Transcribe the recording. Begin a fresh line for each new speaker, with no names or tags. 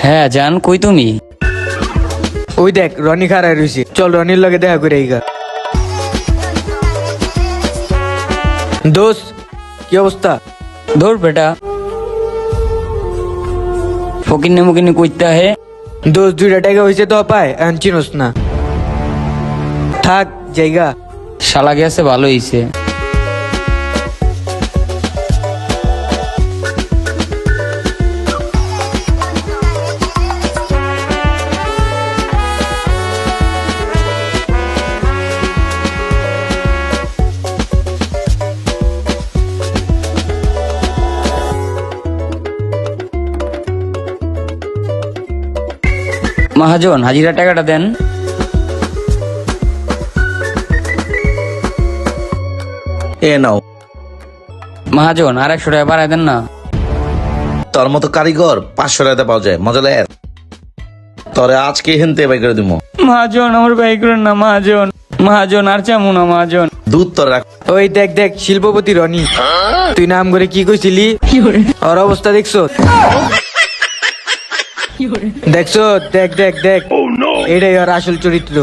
হ্যাঁ জান, কই তুমি?
ওই দেখ রনি খারাপ রয়েছে, চল রনির লগে দেখা করে এইগা। দোস্ত কি অবস্থা?
ধর বেটা, ফকিন্নে মুকিন্নে কইতে হে।
দোস্ত 2টা টাকা হয়েছে তো পায়, এখন চিনোস না। থাক জায়গা।
শালা গেছে ভালো হইছে। মহাজন, হাজিরা টাকাটা দেন।
এ নাও।
মহাজন, আর 100 টাকা বাড়াই দেন না।
তোর মতো কারিগর 500 টাকাতে পাওয়া যায়, মজা লাগে। তোরে আজকে হেনতে বাই করে দিব।
মহাজন, আমার ভাই করেন না মহাজন। মহাজন, আর চামু না মহাজন।
দুধ তোর রাখ।
ওই দেখ দেখ শিল্পপতি রনি, তুই নাম করে কি কইছিলি? ওর অবস্থা দেখছো? দেখছো? দেখ দেখ দেখ, এটাই ওর আসল চরিত্র।